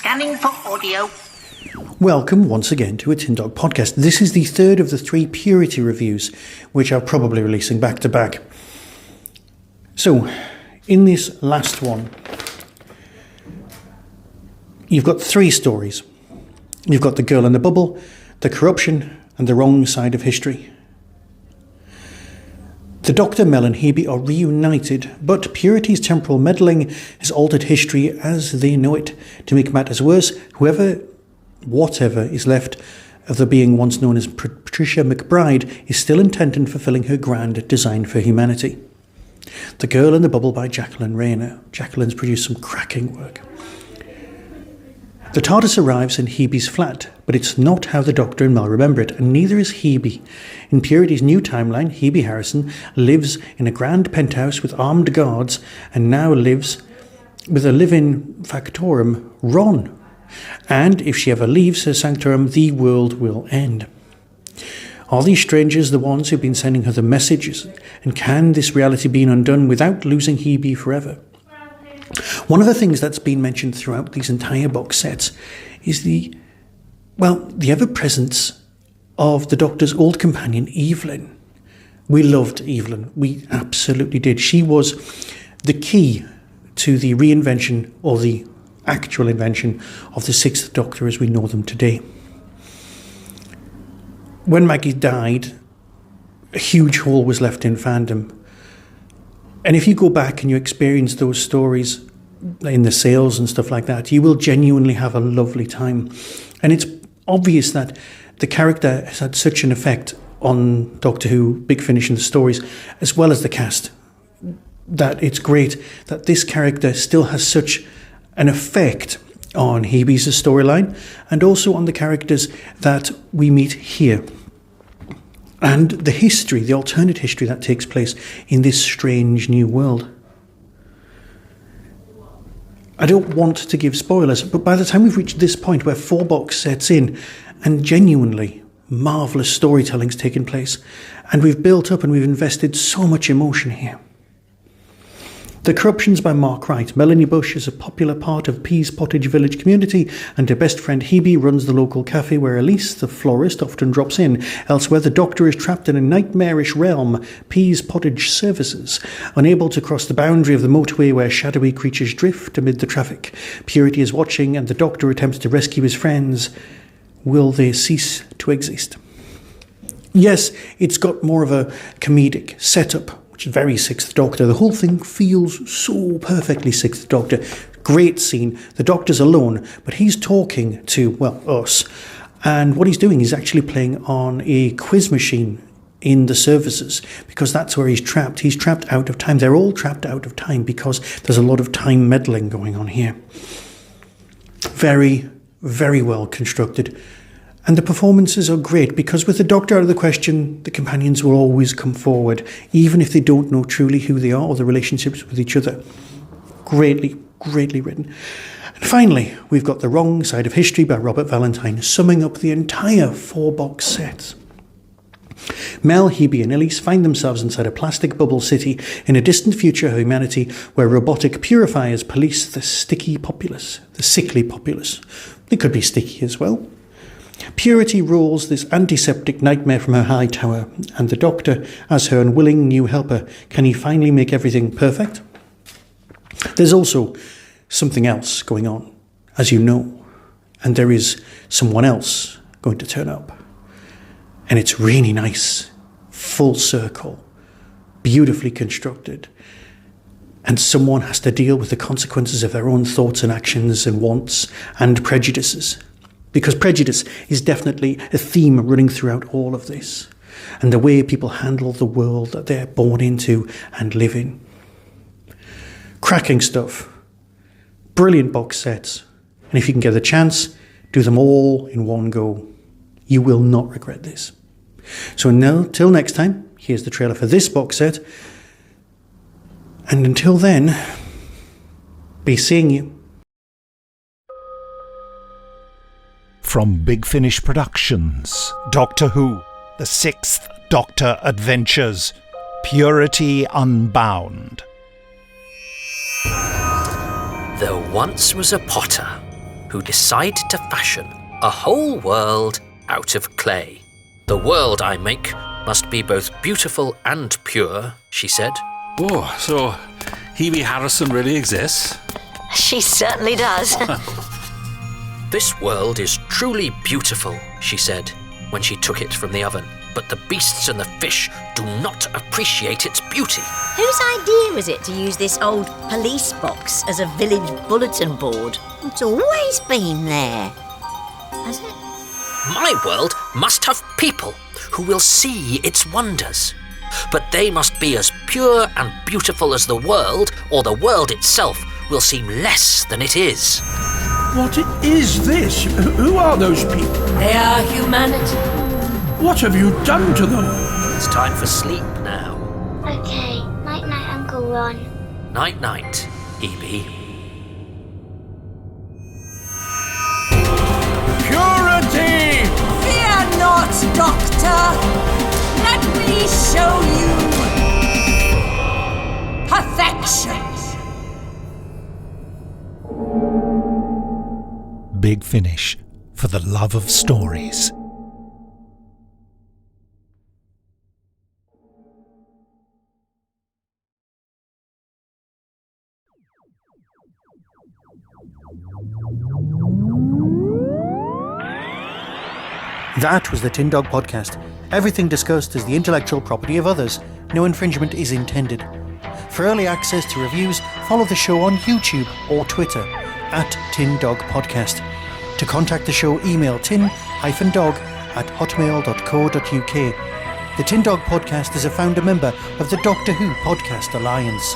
Scanning for audio. Welcome once again to a Tin Dog podcast. This is the third of the 3 Purity reviews, which I'll probably releasing back to back. So, in this last one, you've got 3 stories. You've got The Girl in the Bubble, The Corruption, and The Wrong Side of History. The Doctor, Mel and Hebe are reunited, but Purity's temporal meddling has altered history as they know it. To make matters worse, whatever is left of the being once known as Patricia McBride is still intent on fulfilling her grand design for humanity. The Girl in the Bubble by Jacqueline Rayner. Jacqueline's produced some cracking work. The TARDIS arrives in Hebe's flat, but it's not how the Doctor and Mel remember it, and neither is Hebe. In Purity's new timeline, Hebe Harrison lives in a grand penthouse with armed guards, and now lives with a live-in factotum, Ron. And if she ever leaves her sanctum, the world will end. Are these strangers the ones who've been sending her the messages? And can this reality be undone without losing Hebe forever? One of the things that's been mentioned throughout these entire box sets is the ever-presence of the Doctor's old companion, Evelyn. We loved Evelyn. We absolutely did. She was the key to the reinvention or the actual invention of the 6th Doctor as we know them today. When Maggie died, a huge hole was left in fandom. And if you go back and you experience those stories in the sales and stuff like that, you will genuinely have a lovely time. And it's obvious that the character has had such an effect on Doctor Who, Big Finish and the stories, as well as the cast, that it's great that this character still has such an effect on Hebe's storyline and also on the characters that we meet here. And the history, the alternate history that takes place in this strange new world. I don't want to give spoilers, but by the time we've reached this point where 4 box sets in and genuinely marvellous storytelling's taken place, and we've built up and we've invested so much emotion here. The Corruption's by Wright. Melanie Bush is a popular part of Pease Pottage village community, and her best friend Hebe runs the local café where Elise, the florist, often drops in. Elsewhere, the Doctor is trapped in a nightmarish realm, Pease Pottage Services, unable to cross the boundary of the motorway where shadowy creatures drift amid the traffic. Purity is watching, and the Doctor attempts to rescue his friends. Will they cease to exist? Yes, it's got more of a comedic setup, which is very 6th Doctor. The whole thing feels so perfectly 6th Doctor. Great scene. The Doctor's alone, but he's talking to, us. And what he's doing is actually playing on a quiz machine in the services, because that's where he's trapped. He's trapped out of time. They're all trapped out of time because there's a lot of time meddling going on here. Very, very well constructed. And the performances are great because with the Doctor out of the question, the companions will always come forward, even if they don't know truly who they are or the relationships with each other. Greatly, greatly written. And finally, we've got The Wrong Side of History by Robert Valentine, summing up the entire 4 box set. Mel, Hebe and Elise find themselves inside a plastic bubble city in a distant future of humanity where robotic purifiers police the sickly populace. They could be sticky as well. Purity rules this antiseptic nightmare from her high tower, and the Doctor, as her unwilling new helper, can he finally make everything perfect? There's also something else going on, as you know, and there is someone else going to turn up. And it's really nice, full circle, beautifully constructed, and someone has to deal with the consequences of their own thoughts and actions and wants and prejudices. Because prejudice is definitely a theme running throughout all of this, and the way people handle the world that they're born into and live in. Cracking stuff. Brilliant box sets. And if you can get the chance, do them all in one go. You will not regret this. So till next time, here's the trailer for this box set. And until then, be seeing you. From Big Finish Productions, Doctor Who, The 6th Doctor Adventures, Purity Unbound. There once was a potter who decided to fashion a whole world out of clay. The world I make must be both beautiful and pure, she said. Oh, so Hebe Harrison really exists? She certainly does. This world is truly beautiful, she said, when she took it from the oven. But the beasts and the fish do not appreciate its beauty. Whose idea was it to use this old police box as a village bulletin board? It's always been there. Has it? My world must have people who will see its wonders. But they must be as pure and beautiful as the world, or the world itself will seem less than it is. What is this? Who are those people? They are humanity. What have you done to them? It's time for sleep now. Okay, night-night, Uncle Ron. Night-night, Hebe. Purity! Fear not, Doctor. Let me show you perfection. Big Finish, for the love of stories. That was the Tin Dog Podcast. Everything discussed is the intellectual property of others. No infringement is intended. For early access to reviews, follow the show on YouTube or Twitter @Tin Dog Podcast. To contact the show, email tin-dog@hotmail.co.uk. The Tin Dog Podcast is a founder member of the Doctor Who Podcast Alliance.